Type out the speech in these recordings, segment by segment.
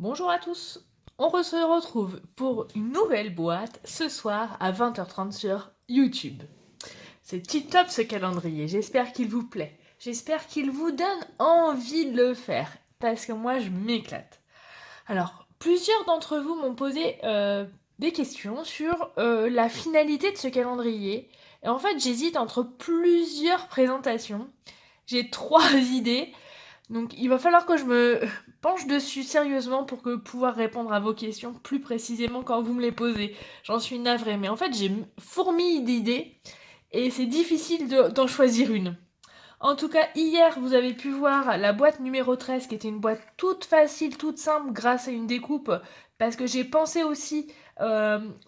Bonjour à tous, on se retrouve pour une nouvelle boîte ce soir à 20h30 sur YouTube. C'est tip top ce calendrier, j'espère qu'il vous plaît, j'espère qu'il vous donne envie de le faire, parce que moi je m'éclate. Alors, plusieurs d'entre vous m'ont posé des questions sur la finalité de ce calendrier, et en fait j'hésite entre plusieurs présentations, j'ai trois idées. Donc il va falloir que je me penche dessus sérieusement pour que pouvoir répondre à vos questions plus précisément quand vous me les posez. J'en suis navrée, mais en fait j'ai fourmille d'idées et c'est difficile d'en choisir une. En tout cas, hier, vous avez pu voir la boîte numéro 13, qui était une boîte toute facile, toute simple, grâce à une découpe, parce que j'ai pensé aussi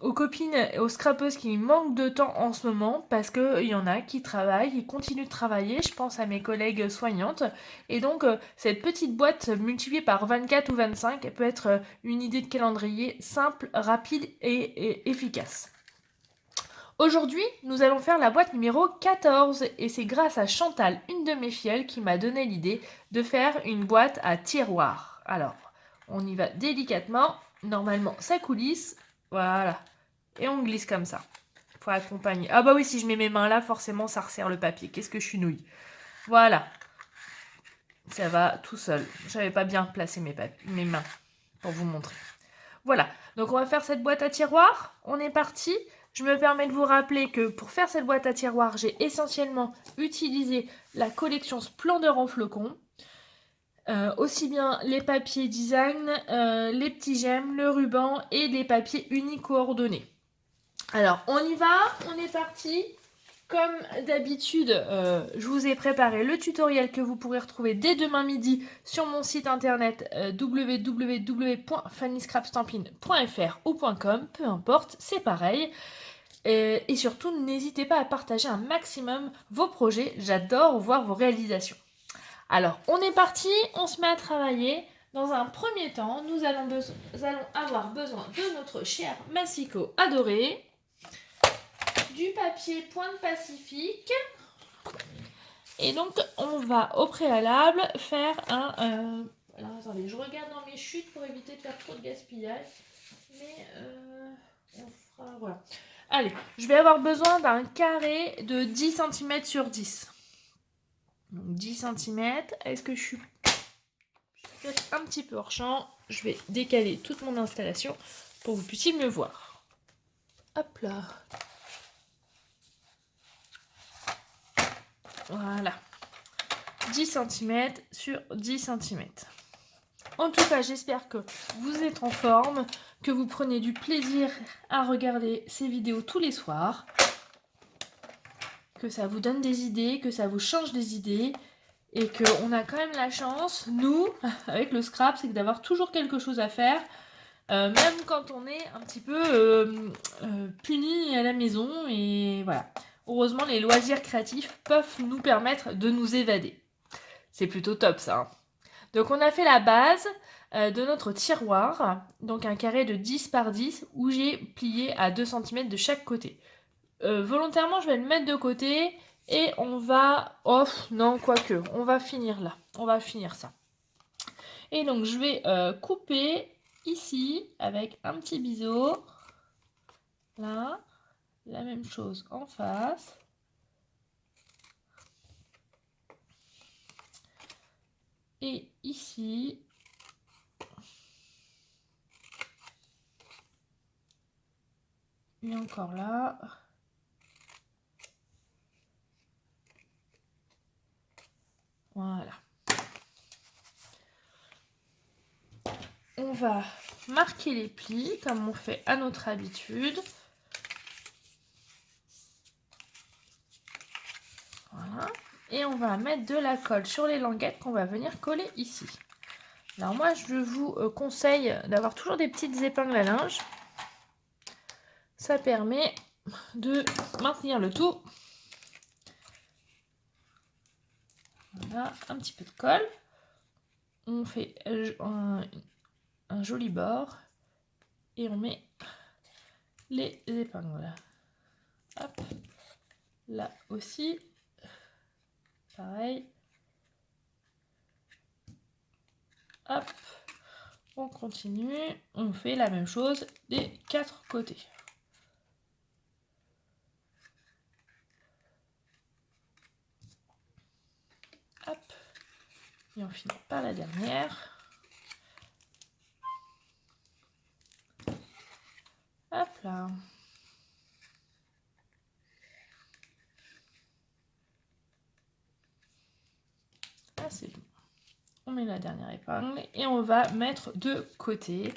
aux copines et aux scrappeuses qui manquent de temps en ce moment, parce qu'il y en a qui travaillent, qui continuent de travailler, je pense à mes collègues soignantes, et donc cette petite boîte multipliée par 24 ou 25, elle peut être une idée de calendrier simple, rapide et efficace. Aujourd'hui, nous allons faire la boîte numéro 14 et c'est grâce à Chantal, une de mes filles, qui m'a donné l'idée de faire une boîte à tiroirs. Alors, on y va délicatement. Normalement, ça coulisse. Voilà. Et on glisse comme ça. Pour accompagner. Ah bah oui, si je mets mes mains là, forcément, ça resserre le papier. Qu'est-ce que je suis nouille. Voilà. Ça va tout seul. J'avais pas bien placé mes mains pour vous montrer. Voilà, donc on va faire cette boîte à tiroirs. On est parti. Je me permets de vous rappeler que pour faire cette boîte à tiroirs, j'ai essentiellement utilisé la collection Splendeur en flocons. Aussi bien les papiers design, les petits gemmes, le ruban et les papiers unis coordonnés. Alors, on y va, on est parti. Comme d'habitude, je vous ai préparé le tutoriel que vous pourrez retrouver dès demain midi sur mon site internet www.fannyscrapstampin.fr ou .com, peu importe, c'est pareil. Et surtout, n'hésitez pas à partager un maximum vos projets, j'adore voir vos réalisations. Alors, on est parti, on se met à travailler. Dans un premier temps, nous allons avoir besoin de notre cher massicot adoré, du papier Pointe Pacifique. Et donc, on va au préalable faire un... Alors, attendez, je regarde dans mes chutes pour éviter de faire trop de gaspillage. Mais on fera... Voilà. Allez, je vais avoir besoin d'un carré de 10 cm sur 10. Donc 10 cm. Est-ce que je suis peut-être un petit peu hors champ? Je vais décaler toute mon installation pour que vous puissiez me voir. Hop là. Voilà. 10 cm sur 10 cm. En tout cas, j'espère que vous êtes en forme, que vous prenez du plaisir à regarder ces vidéos tous les soirs, que ça vous donne des idées, que ça vous change des idées, et qu'on a quand même la chance, nous, avec le scrap, c'est d'avoir toujours quelque chose à faire, même quand on est un petit peu puni à la maison, et voilà. Heureusement, les loisirs créatifs peuvent nous permettre de nous évader. C'est plutôt top ça, hein. Donc on a fait la base de notre tiroir, donc un carré de 10 par 10 où j'ai plié à 2 cm de chaque côté. Volontairement, je vais le mettre de côté et on va... Oh non, quoique, on va finir là. On va finir ça. Et donc je vais couper ici avec un petit biseau. Là, la même chose en face. Et ici, et encore là. Voilà. On va marquer les plis comme on fait à notre habitude. Voilà. Et on va mettre de la colle sur les languettes qu'on va venir coller ici. Alors moi, je vous conseille d'avoir toujours des petites épingles à linge. Ça permet de maintenir le tout. Voilà, un petit peu de colle. On fait un joli bord. Et on met les épingles. Hop. Là aussi. Pareil. Hop. On continue, on fait la même chose des 4 côtés. Hop. Et on finit par la dernière. Hop là. Ah, c'est bon. On met la dernière épingle et on va mettre de côté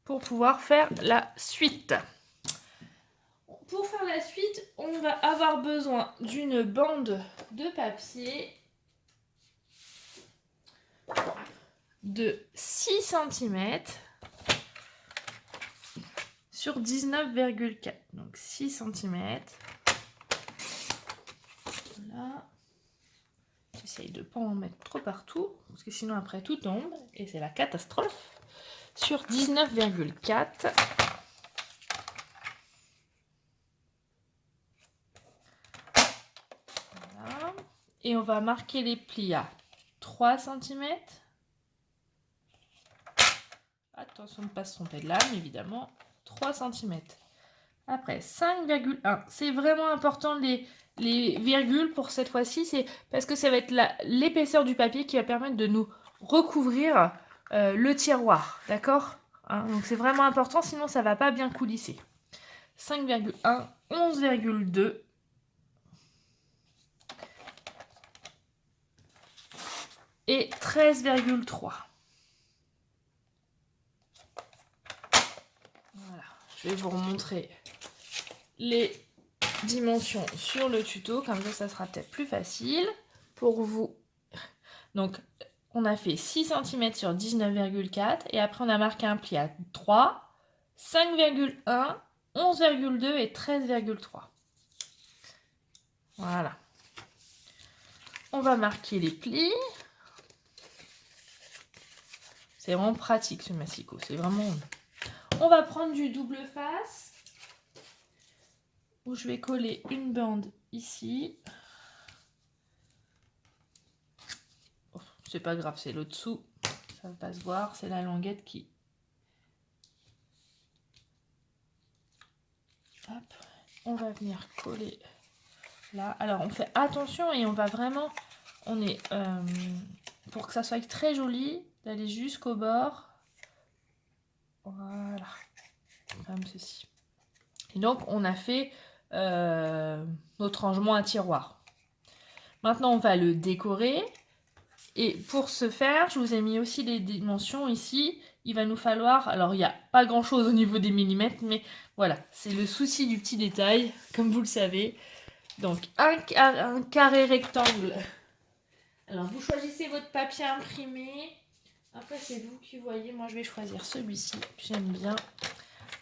pour pouvoir faire la suite. Pour faire la suite, on va avoir besoin d'une bande de papier de 6 cm sur 19,4. Donc 6 cm. Voilà. J'essaye de ne pas en mettre trop partout, parce que sinon après tout tombe, et c'est la catastrophe. Sur 19,4. Voilà. Et on va marquer les plis à 3 cm. Attention de ne pas se tromper de lame, évidemment. 3 cm. Après, 5,1. C'est vraiment important les virgules pour cette fois-ci. C'est parce que ça va être l'épaisseur du papier qui va permettre de nous recouvrir le tiroir. D'accord, hein, donc c'est vraiment important, sinon ça ne va pas bien coulisser. 5,1, 11,2. Et 13,3. Voilà, je vais vous remontrer les dimensions sur le tuto, comme ça sera peut-être plus facile pour vous. Donc on a fait 6 cm sur 19,4 et après on a marqué un pli à 3, 5,1, 11,2 et 13,3. Voilà. On va marquer les plis. C'est vraiment pratique ce massicot, c'est vraiment... On va prendre du double face où je vais coller une bande ici. Oh, c'est pas grave, c'est le dessous, ça va pas se voir, c'est la languette qui... Hop, on va venir coller là. Alors on fait attention et on va vraiment... On est... pour que ça soit très joli, d'aller jusqu'au bord. Voilà, comme ceci. Et donc on a fait notre rangement à tiroir. Maintenant on va le décorer. Et pour ce faire, je vous ai mis aussi les dimensions ici. Il va nous falloir, alors il n'y a pas grand chose au niveau des millimètres, mais voilà, c'est le souci du petit détail, comme vous le savez. Donc un carré rectangle. Alors vous choisissez votre papier imprimé. Après c'est vous qui voyez, moi je vais choisir celui-ci, j'aime bien.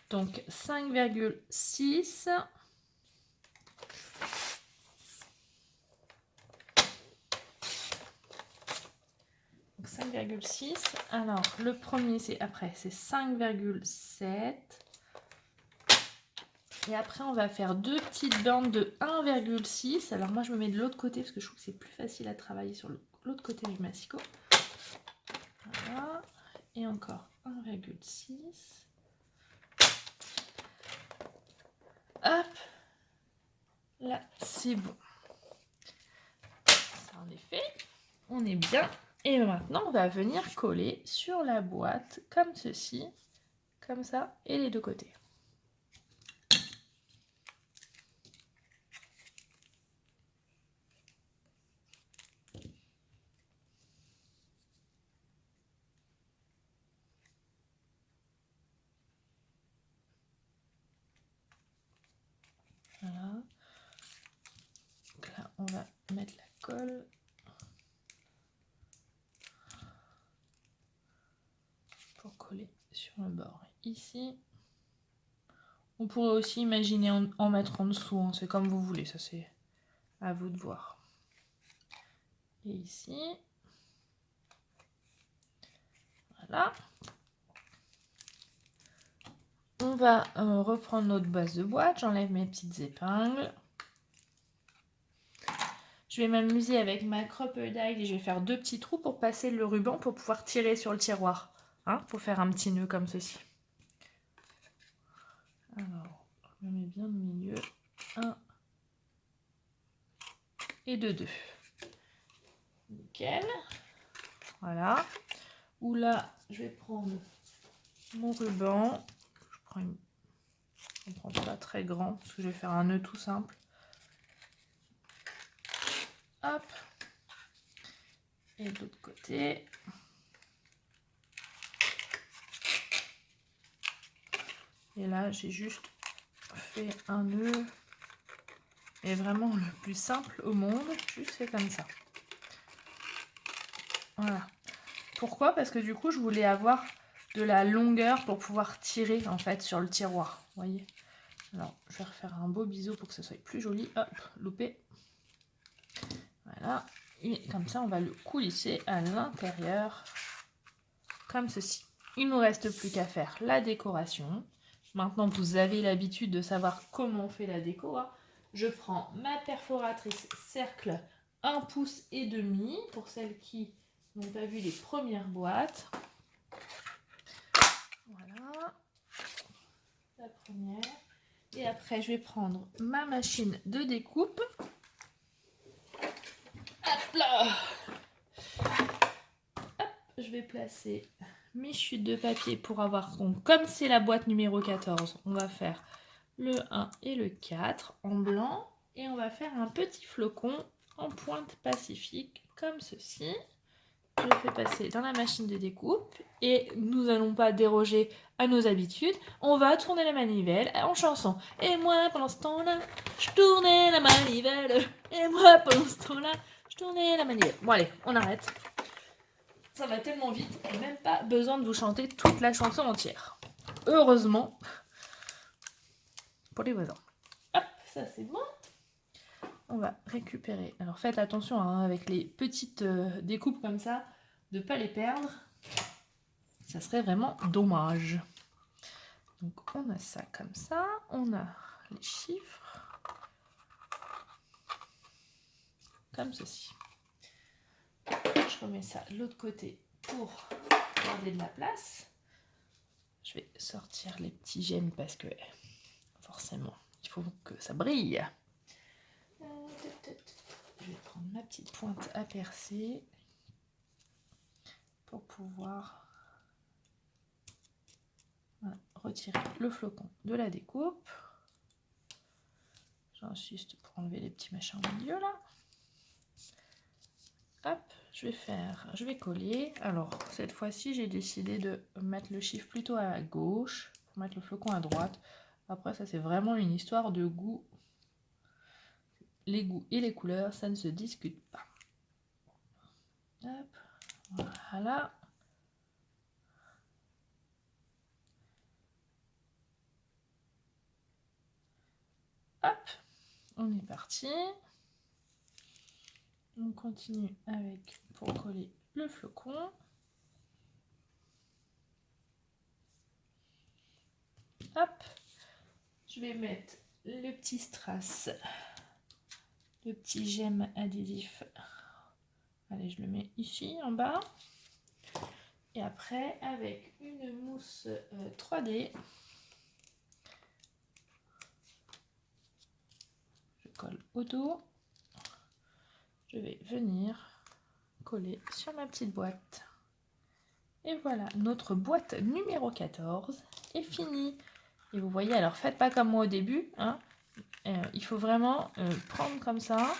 Donc 5,6. 5,6. Alors le premier c'est 5,7. Et après on va faire deux petites bandes de 1,6. Alors moi je me mets de l'autre côté parce que je trouve que c'est plus facile à travailler sur l'autre côté du massicot. Voilà. Et encore 1,6. Hop. Là c'est bon. Ça en est fait. On est bien. Et maintenant on va venir coller sur la boîte comme ceci. Comme ça. Et les deux côtés. Voilà. Donc là, on va mettre la colle. Pour coller sur le bord. Ici. On pourrait aussi imaginer en mettre en dessous. Hein. C'est comme vous voulez. Ça, c'est à vous de voir. Et ici. Voilà. On va reprendre notre base de boîte. J'enlève mes petites épingles. Je vais m'amuser avec ma Crop Die et je vais faire deux petits trous pour passer le ruban pour pouvoir tirer sur le tiroir. hein, pour faire un petit nœud comme ceci. Alors, je me mets bien au milieu. 1 et de 2. Nickel. Voilà. Ou là, je vais prendre mon ruban. Je prends pas très grand parce que je vais faire un nœud tout simple. Hop. Et de l'autre côté. Et là, j'ai juste fait un nœud. Et vraiment le plus simple au monde. Juste fait comme ça. Voilà. Pourquoi? Parce que du coup, je voulais avoir de la longueur pour pouvoir tirer en fait sur le tiroir. Vous voyez? Alors, je vais refaire un beau biseau pour que ce soit plus joli. Hop, loupé. Voilà. Et comme ça, on va le coulisser à l'intérieur. Comme ceci. Il ne nous reste plus qu'à faire la décoration. Maintenant, vous avez l'habitude de savoir comment on fait la déco. Hein. Je prends ma perforatrice cercle 1,5 pouce pour celles qui n'ont pas vu les premières boîtes. Voilà. La première. Et après, je vais prendre ma machine de découpe. Hop là. Hop, je vais placer mes chutes de papier pour avoir... Donc, comme c'est la boîte numéro 14, on va faire le 1 et le 4 en blanc. Et on va faire un petit flocon en pointe pacifique, comme ceci. Je le fais passer dans la machine de découpe. Et nous n'allons pas déroger à nos habitudes. On va tourner la manivelle en chanson. Et moi, pendant ce temps-là, je tournais la manivelle. Et moi, pendant ce temps-là, je tournais la manivelle. Bon, allez, on arrête. Ça va tellement vite, même pas besoin de vous chanter toute la chanson entière. Heureusement, pour les voisins. Hop, ça c'est bon. On va récupérer. Alors faites attention hein, avec les petites découpes comme ça, de ne pas les perdre. Ça serait vraiment dommage. Donc on a ça comme ça. On a les chiffres. Comme ceci. Je remets ça de l'autre côté pour garder de la place. Je vais sortir les petits gemmes parce que forcément, il faut que ça brille. Je vais prendre ma petite pointe à percer pour pouvoir retirer le flocon de la découpe. J'insiste pour enlever les petits machins au milieu là. Hop, je vais coller. Alors cette fois-ci, j'ai décidé de mettre le chiffre plutôt à gauche pour mettre le flocon à droite. Après, ça c'est vraiment une histoire de goût. Les goûts et les couleurs, ça ne se discute pas. Hop, voilà. Hop, on est parti. On continue avec, pour coller le flocon. Hop, je vais mettre le petit strass, le petit gemme adhésif. Allez, je le mets ici en bas. Et après, avec une mousse 3D, je colle au dos. Je vais venir coller sur ma petite boîte. Et voilà, notre boîte numéro 14 est finie. Et vous voyez, alors faites pas comme moi au début. Hein. Il faut vraiment prendre comme ça.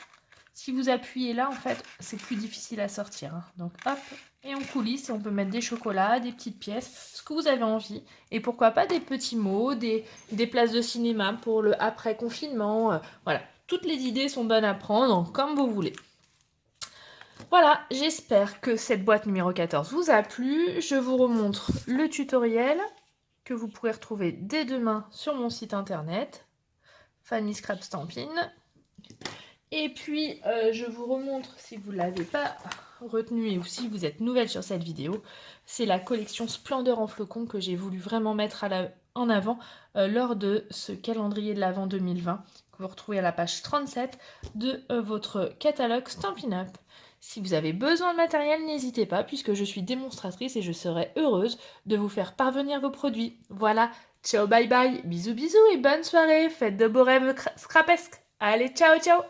Si vous appuyez là, en fait, c'est plus difficile à sortir. Hein. Donc hop, et on coulisse. Et on peut mettre des chocolats, des petites pièces, ce que vous avez envie. Et pourquoi pas des petits mots, des places de cinéma pour le après-confinement. Voilà, toutes les idées sont bonnes à prendre, comme vous voulez. Voilà, j'espère que cette boîte numéro 14 vous a plu. Je vous remontre le tutoriel que vous pourrez retrouver dès demain sur mon site internet, Fanny Scrap Stampin'. Et puis, je vous remontre, si vous ne l'avez pas retenu ou si vous êtes nouvelle sur cette vidéo, c'est la collection Splendeur en flocons que j'ai voulu vraiment mettre en avant lors de ce calendrier de l'Avent 2020 que vous retrouvez à la page 37 de votre catalogue Stampin' Up. Si vous avez besoin de matériel, n'hésitez pas puisque je suis démonstratrice et je serai heureuse de vous faire parvenir vos produits. Voilà, ciao bye bye, bisous bisous et bonne soirée, faites de beaux rêves scrapesques. Allez, ciao ciao.